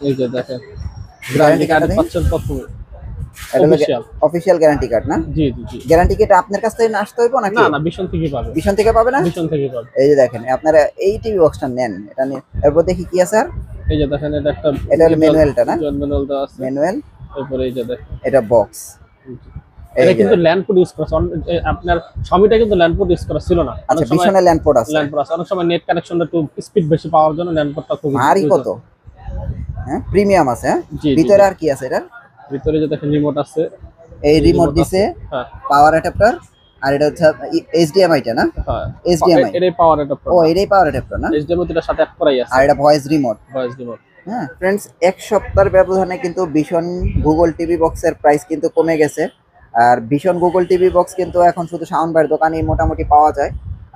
এই যে দেখেন গ্যারান্টি কার্ড পাচ্ছেন প্রথমে অফিশিয়াল গ্যারান্টি কার্ড না? জি জি জি। গ্যারান্টি কার্ড আপনার কাছ থেকে আসতে হইব নাকি? না না, বিশন থেকে পাবে। বিশন থেকে পাবে না? বিশন থেকে পাবে। এই যে দেখেন আপনারা এই টিভি বক্সটা নেন, এটা নিয়ে এরপর দেখি কি আছে। আর এই যে দেখেন এটা একটা, এটা হলো ম্যানুয়ালটা না? ম্যানুয়ালটা আছে, ম্যানুয়াল। এরপর এই যে দেখেন এটা বক্স। এটা কিন্তু ল্যান্ডপোর্ট ইউজ করা, আপনার স্বামীটা কিন্তু ল্যান্ডপোর্ট ইউজ করা ছিল না। আচ্ছা, বিশনে ল্যান্ডপোর্ট আছে। ল্যান্ডপোর্ট আছে, অনেক সময় নেট কানেকশনটা একটু স্পিড বেশি পাওয়ার জন্য ল্যান্ডপোর্টটা খুব ভারী। কত? হ্যাঁ, প্রিমিয়াম আছে। হ্যাঁ, ভিতরে আর কি আছে? এটা ভিতরে যে দেখেন রিমোট আছে, এই রিমোট দিছে, পাওয়ার অ্যাডাপ্টার, আর এটা হচ্ছে HDMI টা না? হ্যাঁ, HDMI এটাই পাওয়ার অ্যাডাপ্টার। ও, এটাই পাওয়ার অ্যাডাপ্টার না? HDMI এর সাথে অ্যাড করাই আছে। আর এটা ভয়েস রিমোট। Voice remote. হ্যাঁ ফ্রেন্ডস, এক সপ্তাহের ব্যবধানে কিন্তু ভীষণ গুগল টিভি বক্সের প্রাইস কিন্তু কমে গেছে। আর ভীষণ গুগল টিভি বক্স কিন্তু এখন শুধু সাউন্ড বার দোকানে মোটামুটি পাওয়া যায়।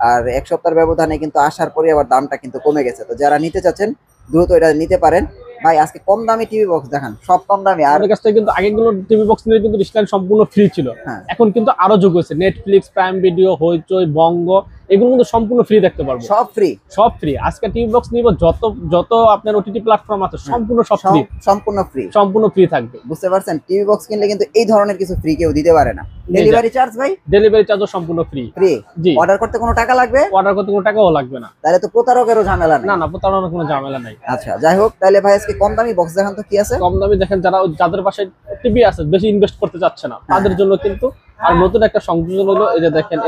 আর এক সপ্তাহের ব্যবধানে কিন্তু আসার পরে আবার দামটা কিন্তু কমে গেছে। তো যারা নিতে চাচ্ছেন দ্রুত এটা নিতে পারেন। ভাই আজকে কম দামি টিভি বক্স দেখান, সব কম দামি। আর আমাদের কাছ থেকে কিন্তু আগেগুলো টিভি বক্স নিয়ে কিন্তু ডিসকাউন্ট সম্পূর্ণ ফ্রি ছিল, এখন কিন্তু আরো যোগ হয়েছে। নেটফ্লিক্স, প্রাইম ভিডিও, হইচই, বঙ্গ, এগুলো কিন্তু সম্পূর্ণ ফ্রি দেখতে পারবো। সব ফ্রি, সব ফ্রি। আজকে টিভি বক্স নিব, যত যত আপনার ওটিটি প্ল্যাটফর্ম আছে সম্পূর্ণ সব ফ্রি, সম্পূর্ণ ফ্রি, সম্পূর্ণ ফ্রি থাকবে। বুঝতে পারছেন? টিভি বক্স কিনলে কিন্তু এই ধরনের কিছু ফ্রি কেউ দিতে পারে না। ডেলিভারি চার্জ ভাই? ডেলিভারি চার্জও সম্পূর্ণ ফ্রি। ফ্রি? জি। অর্ডার করতে কোনো টাকা লাগবে? অর্ডার করতে কোনো টাকাও লাগবে না। তাহলে তো প্রতারকেরও ঝামেলা নেই। না না, প্রতারণার কোনো ঝামেলা নাই। আচ্ছা, যাই হোক, তাহলে ভাই আজকে কম দামি বক্স দেখান তো কি আছে। কম দামি দেখেন, যাদের পাশে টিভি আছে, বেশি ইনভেস্ট করতে চাচ্ছে না, তাদের জন্য কিন্তু আর নতুন একটা সংযোজন হলো। এই যে দেখেন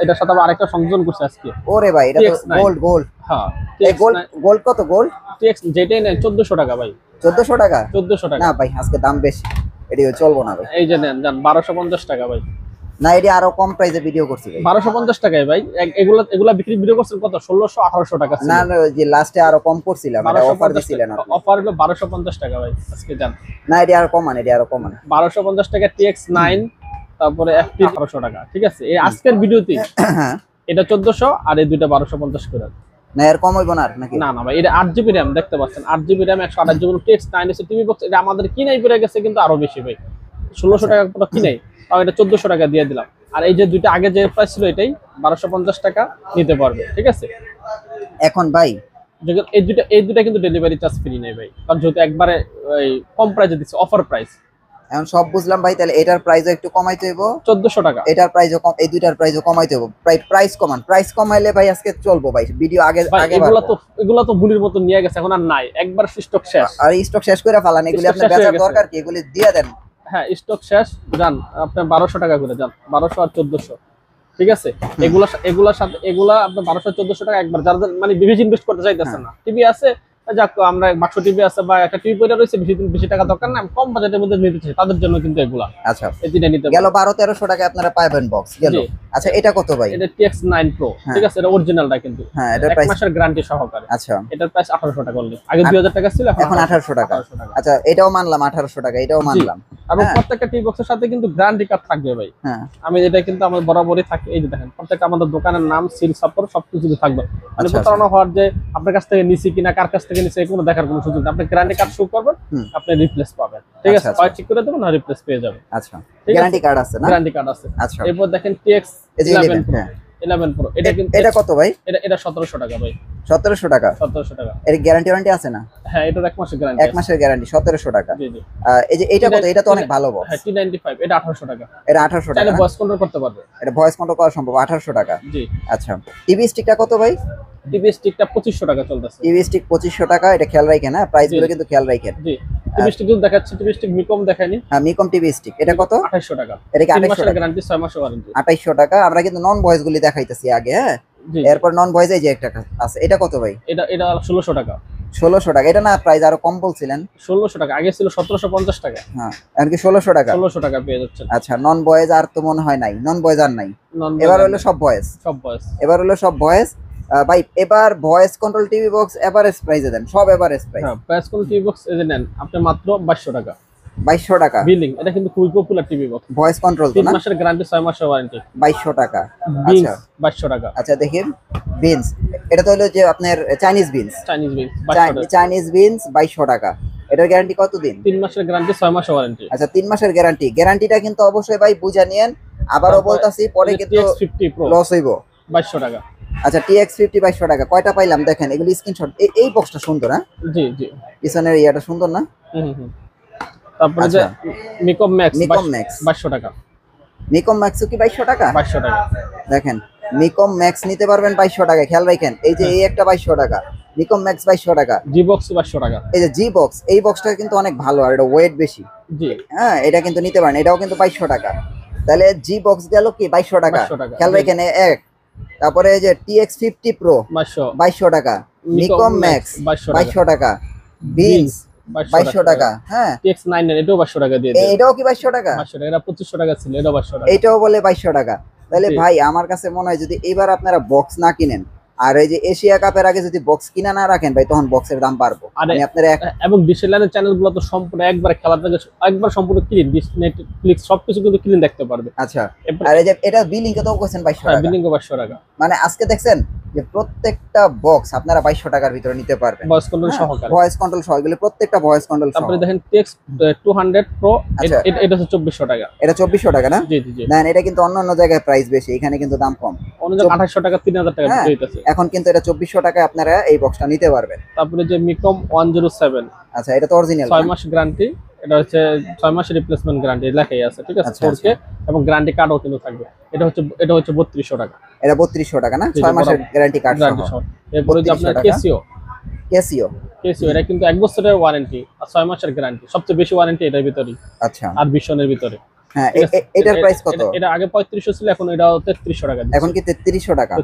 এটার সাথে আবার আরেকটা সংযোজন করছে আজকে। ওরে ভাই, এটা তো গোল্ড। হ্যাঁ, এই গোল্ড কত? গোল্ড টিএক্স যেটাই নেন 1400 টাকা ভাই। 1400 টাকা? 1400 টাকা না ভাই, আজকে দাম বেশি, এদিকে চলবো না ভাই। এই যে নেন, জান 1250 টাকা ভাই। না, এটি আরো কম প্রাইসে ভিডিও করছি ভাই। 1250 টাকায় ভাই। এগুলা বিক্রি ভিডিও করছেন কত? 1600 1800 টাকা ছিল। না না, যে লাস্টে আরো কম করছিলাম, এটা অফার দিছিলেন আপনি। অফার হলো 1250 টাকা ভাই আজকে, জান। না, এটি আরো কমান, এটি আরো কমান। 1250 টাকা টিএক্স 9, তারপরে FP 1800 টাকা। ঠিক আছে, এই আজকের ভিডিওতে এটা 1400 আর এই দুইটা 1250 করে। না, এর কম হইব না নাকি? না না ভাই, এটা 8GB RAM দেখতে পাচ্ছেন, 8GB RAM 128GB টিএক্স 9 এসে টিভি বক্স। এটা আমাদের কিনাই পড়ে গেছে কিন্তু আরো বেশি ভাই। 1600 টাকা পুরো কিনাই, আর এটা 1400 টাকা দিয়ে দিলাম। আর এই যে দুইটা আগে যে প্রাইস ছিল এটাই 1250 টাকা নিতে পারবে। ঠিক আছে, এখন ভাই এই দুইটা কিন্তু ডেলিভারি চার্জ ফ্রি নেই ভাই, কারণ যেহেতু একবারে ওই কম প্রাইসে দিচ্ছে, অফার প্রাইস। এখন সব বুঝলাম ভাই, তাহলে এটার প্রাইসও একটু কমাইতে হইব। 1400 টাকা এটার প্রাইসও কম, এই দুইটার প্রাইসও কমাইতে হইব। প্রাইস কমান, প্রাইস কমাইলে ভাই আজকে চলবো ভাই। ভিডিও আগে এগুলা তো বুলির মতো নিয়ে গেছে, এখন আর নাই, একবার স্টক শেষ। আর স্টক শেষ করে ফেলান, এগুলি আপনার বেচার দরকার কি? এগুলি দিয়ে দেন। হ্যাঁ, স্টক শেষ, জান আপনি 1200 টাকা করে যান, 1200 আর 1400। ঠিক আছে, এগুলা আপনি 1200 1400 টাকা একবার, যারা মানে বেশি ইনভেস্ট করতে চাইতেছেন না, টিভি আছে, যাক আমরা বাক্স টিভি আছে বা একটা টিভি পয়সা রয়েছে, বেশি টাকা দরকার না, কম বাজেটের মধ্যে নিতে চাই, তাদের জন্য কিন্তু এগুলা। আচ্ছা, এই তিনটা নিতে গেল 1200-1300 টাকা আপনারা পাবেন বক্স গেল। আচ্ছা, এটা কত ভাই? এটা TX 9 Pro। ঠিক আছে, এটা অরিজিনালটা কিন্তু। হ্যাঁ, এটা 1 মাসের গ্যারান্টি সহকারে। আচ্ছা, এটার প্রাইস 1800 টাকা অনলি। আগে 2000 টাকা ছিল, এখন 1800 টাকা। আচ্ছা, এটাও মানলাম 1800 টাকা, এটাও মানলাম। আর প্রত্যেকটা টিভি বক্সের সাথে কিন্তু গ্যারান্টি কার্ড থাকবে ভাই। হ্যাঁ, আমি এটা কিন্তু আমার বরাবরই থাকে। এই যে দেখেন, প্রত্যেকটা আমাদের দোকানের নাম, সিল, সাপোর্ট সবকিছু থাকবে। মানে প্রতারণা হওয়ার যে আপনার কাছ থেকে নিছি কিনা, কার কাছ থেকে নিছি, কোনো দেখার কোনো সুযোগ নেই। আপনি গ্যারান্টি কার্ড শো করবেন, আপনি রিপ্লেস পাবেন। ঠিক আছে, হয় ঠিক করে দেবেন, না রিপ্লেস পেয়ে যাবেন। আচ্ছা, গ্যারান্টি কার্ড আছে না? গ্যারান্টি কার্ড আছে। আচ্ছা, এরপর দেখেন TX 11 Pro। 11 Pro এটা কিন্তু, এটা কত ভাই? এটা 1700 টাকা ভাই। 1700 টাকা? 1700 টাকা। এর গ্যারান্টি আছে না? হ্যাঁ, এটার 1 মাসের গ্যারান্টি। 1 মাসের গ্যারান্টি, 1700 টাকা। জি জি। এই যে এটা কত? এটা তো অনেক ভালো বক্স। হ্যাঁ, T95, এটা 1800 টাকা। এটা 1800 টাকা। চাইলে ভয়েস কন্ট্রোল করতে পারবে। এটা ভয়েস কন্ট্রোল করা সম্ভব, 1800 টাকা। জি। আচ্ছা, টিভি স্টিকটা কত ভাই? টিভি স্টিকটা 2500 টাকা চলতেছে। টিভি স্টিক 2500 টাকা, এটা খেয়াল রাখেন। হ্যাঁ, প্রাইস গুলো কিন্তু খেয়াল রাখেন। জি। টিভি স্টিক যদি দেখাচ্ছি, টিভি স্টিক মিকম দেখায়নি। হ্যাঁ, মিকম টিভি স্টিক, এটা কত? 2800 টাকা। এটা কি 3 মাসের গ্যারান্টি, 6 মাসের ওয়ারেন্টি। 2800 টাকা। আমরা কিন্তু নন ভয়েস গুলি দেখাইতেছি আগে। হ্যাঁ, এরপর নন ভয়েস এই যে একটা আছে, এটা কত ভাই? এটা 1600 টাকা। 1600 টাকা। এটা না প্রাইস আরো কম বলছিলেন? 1600 টাকা, আগে ছিল 1750 টাকা। হ্যাঁ, এখন কি 1600 টাকা? 1600 টাকা পেয়ে যাচ্ছেন। আচ্ছা, নন ভয়েস আর তো মনে হয় নাই, নন ভয়েস আর নাই। এবার হলো সব ভয়েস। সব ভয়েস। এবার হলো সব ভয়েস। ভাই এবার voice control TV box average প্রাইসে দেন, সব এভারেজ প্রাইস। হ্যাঁ, ভয়েস কন্ট্রোল টিভি বক্স এই যে নেন আপনি মাত্র 2200 টাকা। 2200 টাকা বিলিং। এটা কিন্তু খুবই popular TV box. Voice control তো না? 3 মাসের গ্যারান্টি, 6 মাসের ওয়ারেন্টি। 2200 টাকা। আচ্ছা, 2200 টাকা। আচ্ছা, দেখেন বিনস, এটা তো হলো যে আপনার Chinese beans. Chinese beans Chinese beans 2200 টাকা। এটার গ্যারান্টি কত দিন? 3 মাসের গ্যারান্টি, 6 মাসের ওয়ারেন্টি। আচ্ছা, 3 মাসের গ্যারান্টি। গ্যারান্টিটা কিন্তু অবশ্যই ভাই বুঝা নিয়েন। আবারও বলতাছি, পরে কিন্তু লস হইব। 2200 টাকা। আচ্ছা TX50 2200 টাকা, কয়টা পাইলাম দেখেন, এগুলি স্ক্রিনশট। এই বক্সটা সুন্দর, হ্যাঁ জি জি, পিছনের ইয়াটা সুন্দর না? তারপরে যে মিকম ম্যাক্স 2200 টাকা। মিকম ম্যাক্সও কি 2200 টাকা? 2200 টাকা দেখেন মিকম ম্যাক্স নিতে পারবেন 2200 টাকা, খেয়াল রাখেন। এই যে এই একটা 2200 টাকা, মিকম ম্যাক্স 2200 টাকা, জি বক্স 2200 টাকা। এই যে জি বক্স, এই বক্সটা কিন্তু অনেক ভালো আর এটা ওয়েট বেশি। জি হ্যাঁ, এটা কিন্তু নিতে পারেন, এটাও কিন্তু 2200 টাকা। তাহলে জি বক্স গেল কি 2200 টাকা, খেয়াল রাখেন। এক তারপরে এই যে TX50 Pro 2200 টাকা, মিকম ম্যাক্স 2200 টাকা, বিনস 2200 টাকা। হ্যাঁ TX99 এটাও 2200 টাকা দিয়ে দেন। এটাও কি 2200 টাকা? 2200 টাকা, এটা 2500 টাকা ছিল, এটাও 2200 টাকা। এটাও বলে 2200 টাকা। তাহলে ভাই আমার কাছে মনে হয় যদি এবার আপনারা বক্স না কিনেন আর এই যে এশিয়া কাপের আগে যদি বক্স কিনা না রাখেন ভাই, তখন বক্সের দাম বাড়বে। মানে আপনারা এবং ডিসেলারের চ্যানেলগুলো তো সম্পূর্ণ একবার খেলাটাকে একবার সম্পূর্ণ ক্লিন, নেটফ্লিক্স সবকিছু কিন্তু ক্লিন দেখতে পারবে। আচ্ছা, আর এই যে এটা বিলিং কত কইছেন? 2200 টাকা। বিলিং 2200 টাকা। মানে আজকে দেখছেন যে প্রত্যেকটা বক্স আপনারা 2200 টাকার ভিতরে নিতে পারবেন, ভয়েস কন্ট্রোল সহকারে। ভয়েস কন্ট্রোল সহ, এগুলো প্রত্যেকটা ভয়েস কন্ট্রোল সহ। তারপরে দেখেন TX200 Pro, এটা হচ্ছে 2400 টাকা। এটা 2400 টাকা না? জি জি জি। না, এটা কিন্তু অন্য জায়গায় প্রাইস বেশি, এখানে কিন্তু দাম কম। অন্য জায়গায় 2800 টাকা 3000 টাকা দিতেছে। এখন কিন্তু এটা 2400 টাকায় আপনারা এই বক্সটা নিতে পারবেন। তারপরে যে মিকম 107, আচ্ছা এটা তো অরিজিনাল, 6 মাস গ্যারান্টি, এটা হচ্ছে 6 মাসের রিপ্লেসমেন্ট গ্যারান্টি লেখাই আছে, ঠিক আছে? ওকে, এবং গ্যারান্টি কার্ডও কিন্তু থাকবে। এটা হচ্ছে 3200 টাকা। এটা 3200 টাকা না? 6 মাসের গ্যারান্টি কার্ড সহ। এরপরে যে আপনার ক্যাসিও, এটা কিন্তু 1 বছরের ওয়ারেন্টি আর 6 মাসের গ্যারান্টি, সবচেয়ে বেশি ওয়ারেন্টি এটার ভিতরেই। আচ্ছা, আর ভিশনের ভিতরে। হ্যাঁ, এটার প্রাইস কত? এটা আগে 3500 ছিল, এখন এটাও 3300 টাকা। এখন কি 3300 টাকা?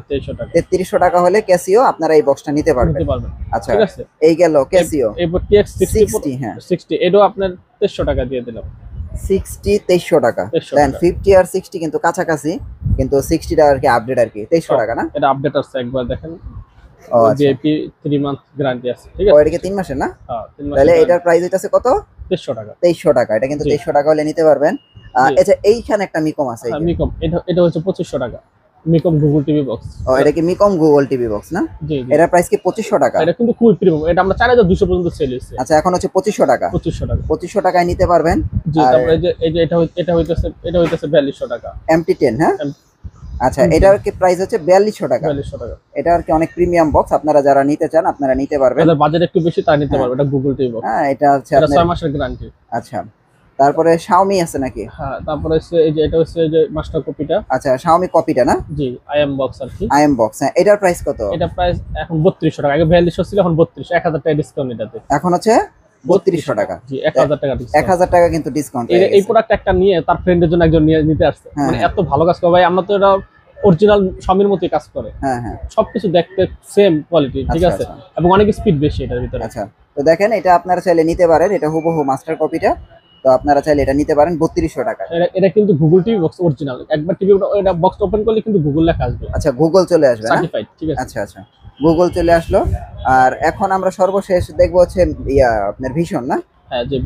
3300 টাকা হলে ক্যাসিও আপনারা এই বক্সটা নিতে পারবেন। আচ্ছা ঠিক আছে, এই গেল ক্যাসিও। এরপর TX60, হ্যাঁ 60, এটাও আপনার 2300 টাকা দিয়ে দিলাম। 60 2300 টাকা। দেন 50 আর 60 কিন্তু কাছাকাছি, কিন্তু 60 টা আর কি আপডেট আর কি 2300 টাকা না? এটা আপডেট আছে, একবার দেখেন। ও জিপি 3 মান্থ গ্যারান্টি আছে, ঠিক আছে? ওইটা কি 3 মাসের না? হ্যাঁ 3 মাস। তাহলে এটার প্রাইস হইতাছে কত? 2300 টাকা। 2300 টাকা, এটা কিন্তু 2300 টাকা হলে নিতে পারবেন। আচ্ছা এইখানে একটা মিকম আছে, মিকম, এটা হচ্ছে 2500 টাকা। মিকম গুগল টিভি বক্স। ও এটা কি মিকম গুগল টিভি বক্স না? জি জি। এটার প্রাইস কি 2500 টাকা? এটা কিন্তু খুবই প্রিমিয়াম, এটা আমরা 4200 পর্যন্ত সেল হইছে। আচ্ছা এখন হচ্ছে 2500 টাকা। 2500 টাকায় নিতে পারবেন। জি, তারপরে এই যে এটা হইতাছে 4200 টাকা। MT10, হ্যাঁ। আচ্ছা এটার কি প্রাইস হচ্ছে 4200 টাকা। 4200 টাকা। এটা আর কি অনেক প্রিমিয়াম বক্স, আপনারা যারা নিতে চান আপনারা নিতে পারবেন। যাদের বাজেট একটু বেশি তারা নিতে পারবে, এটা গুগল টিভি বক্স। হ্যাঁ এটা হচ্ছে আপনার 6 মাসের গ্যারান্টি। আচ্ছা, তারপরে Xiaomi আছে নাকি? হ্যাঁ, তারপরে হচ্ছে এই যে এটা হচ্ছে যে মাস্টার কপিটা। আচ্ছা Xiaomi কপিটা না? জি, IM বক্স আর কি। IM বক্স, হ্যাঁ। এটার প্রাইস কত? এটা প্রাইস এখন 3200 টাকা, আগে 4200 ছিল, এখন 3200, 1000 টাকা ডিসকাউন্ট এটাতে। এখন হচ্ছে 3200 টাকা। জি, 1000 টাকা ডিসকাউন্ট। 1000 টাকা কিন্তু ডিসকাউন্ট। এই প্রোডাক্ট একটা নিয়ে তার ফ্রেন্ডের জন্য একজন নিতে আসছে, মানে এত ভালো কাজ করে ভাই। আমরা তো এটা অরিজিনাল Xiaomi-র মতই কাজ করে। হ্যাঁ হ্যাঁ, সবকিছু দেখতে সেম কোয়ালিটি, ঠিক আছে? এবং অনেক স্পিড বেশি এটার ভিতরে। আচ্ছা তো দেখেন এটা আপনারা চাইলে নিতে পারেন, এটা হুবহু মাস্টার কপিটা, তো আপনারা চাইলে এটা নিতে পারেন 3200 টাকা। এটা কিন্তু গুগল টিভি বক্স অরিজিনাল, একবার টিভি এটা বক্স ওপেন করলে কিন্তু গুগল লেখা আসবে। আচ্ছা গুগল চলে আসবে, সার্টিফাইড, ঠিক আছে? আচ্ছা আচ্ছা, গুগল চলে আসলো। আর এখন আমরা সর্বশেষ দেখবো হচ্ছে আপনার ভিশন না? হ্যাঁ, যে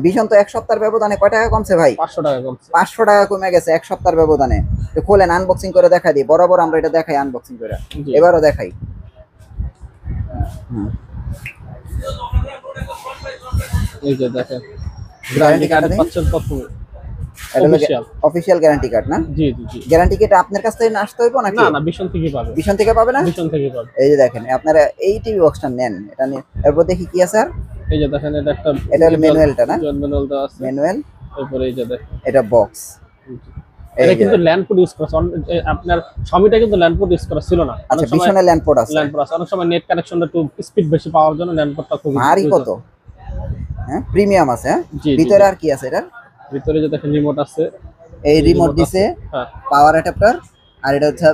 ভিশন তো এক সপ্তাহের ব্যবধানে কয় টাকা কমছে ভাই? 500 টাকা কমছে। 500 টাকা কমে গেছে এক সপ্তাহের ব্যবধানে। তো খোলেন, আনবক্সিং করে দেখা দিই, বরাবর আমরা এটা দেখাই আনবক্সিং করে, এবারও দেখাই। এই যে দেখেন, গ্যারান্টি কার্ড পাচ্ছেন প্রথমে। অফিশিয়াল গ্যারান্টি কার্ড না? জি জি জি। গ্যারান্টি কার্ড আপনার কাছ থেকে আসতে হইব নাকি? না না, ভিশন থেকে পাবে। ভিশন থেকে পাবে না? ভিশন থেকে পাবে। এই যে দেখেন আপনারা এই টিভি বক্সটা নেন, এটা নিয়ে এরপর দেখি কি আছে। আর এই যে দেখেন, এটা একটা, এটা হলো ম্যানুয়ালটা না? ম্যানুয়াল দেওয়া আছে, ম্যানুয়াল। এরপরে এই যে দেখেন এটা বক্স, এটা কিন্তু ল্যান্ড পোর্ট ইউজ করা আপনার Xiaomi-টা কিন্তু ল্যান্ড পোর্ট ইউজ করা ছিল না। আচ্ছা ভিশনে ল্যান্ড পোর্ট আছে। ল্যান্ড পোর্ট আছে, অনেক সময় নেট কানেকশনটা একটু স্পিড বেশি পাওয়ার জন্য ল্যান্ড পোর্টটা খুব ভারী। কত? হ্যাঁ প্রিমিয়াম আছে। হ্যাঁ ভিতরে আর কি আছে? এটা ভিতরে যে দেখেন রিমোট আছে, এই রিমোট দিছে, হ্যাঁ পাওয়ার অ্যাডাপ্টার। আর এটা হচ্ছে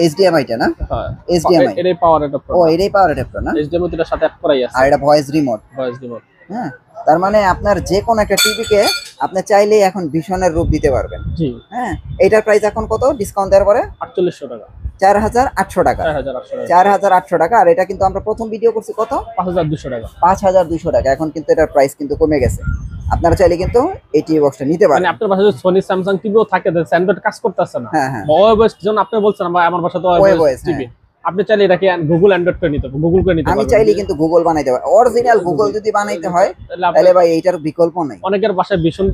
HDMI টা না? হ্যাঁ HDMI, এটাই পাওয়ার অ্যাডাপ্টার। ও এটাই পাওয়ার অ্যাডাপ্টার না? HDMI এর সাথে অ্যাড করাই আছে। আর এটা ভয়েস রিমোট। হ্যাঁ, তার মানে আপনার যে কোনো একটা টিভিকে আপনি চাইলেই এখন ভিশনের রূপ দিতে পারবেন। জি হ্যাঁ, এটার প্রাইস এখন কত ডিসকাউন্ট দেওয়ার পরে? 4800 টাকা। 4800 টাকা। 4800 টাকা। আর এটা কিন্তু আমরা প্রথম ভিডিও করছি কত? 5200 টাকা। 5200 টাকা। এখন কিন্তু এটার প্রাইস কিন্তু কমে গেছে। আপনারা চাইলে কিন্তু এই টিভি বক্সটা নিতে পারেন। মানে আপনার বাসায় যদি Sony Samsung টিভিও থাকে, অ্যান্ড্রয়েড কাজ করতেছে না, হ্যাঁ হ্যাঁ, ওয়েবস যেন আপনি বলছেন আমার বাসায় তো ওয়েবস টিভি, আপনি চাইলে এটাকে গুগল অ্যান্ড্রয়েড করে নিতে পারবেন, গুগল করে নিতে আমি পারবেন। চাইলে কিন্তু গুগল বানাইতে পারি, অরিজিনাল গুগল যদি বানাইতে হয় তাহলে ভাই এইটার বিকল্প নাই। অনেকের বাসায় ভীষণ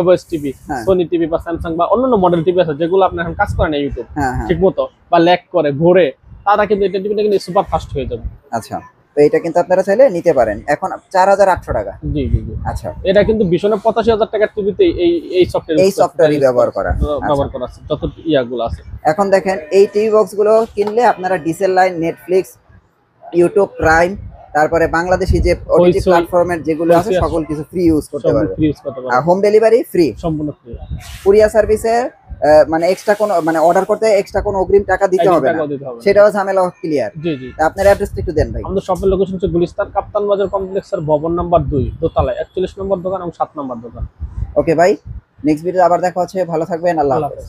ওএস টিভি, সোনি টিভি বা স্যামসাং বা অন্যান্য মডেল টিভি আছে যেগুলো আপনার এখন কাজ করে না ইউটিউব ঠিক মতো বা ল্যাগ করে ঘোরে, তারা কিন্তু এটা টিভিটা কিন্তু সুপার ফাস্ট হয়ে যাবে। আচ্ছা, তো এটা কিন্তু আপনারা চাইলে নিতে পারেন এখন 4800 টাকা। জি জি জি। আচ্ছা, এটা কিন্তু ভীষণের 85,000 টাকার টিভিতে এই সফটওয়্যারই ব্যবহার করা আছে যত ইয়াগুলো আছে। এখন দেখেন এই টিভি বক্স গুলো কিনলে আপনারা diesel line, Netflix, YouTube prime, তারপরে বাংলাদেশি যে ওটিটি প্ল্যাটফর্মের যেগুলো আছে সকল কিছু ফ্রি ইউজ করতে পারবেন। আর হোম ডেলিভারি ফ্রি, সম্পূর্ণ ফ্রি। কুরিয়ার সার্ভিসে মানে এক্সট্রা কোনো মানে অর্ডার করতে এক্সট্রা কোনো অগ্রিম টাকা দিতে হবে না, সেটাও ঝামেলা ক্লিয়ার। জি জি। আপনার অ্যাড্রেসটা একটু দেন ভাই। আমাদের শপের লোকেশন হচ্ছে গুলিস্তান কাপ্তান বাজার কমপ্লেক্সের ভবন নাম্বার 2 দোতলায় 41 নম্বর দোকান এবং 7 নম্বর দোকান। ওকে ভাই, নেক্সট ভিডিও আবার দেখা হচ্ছে, ভালো থাকবেন, আল্লাহ হাফেজ।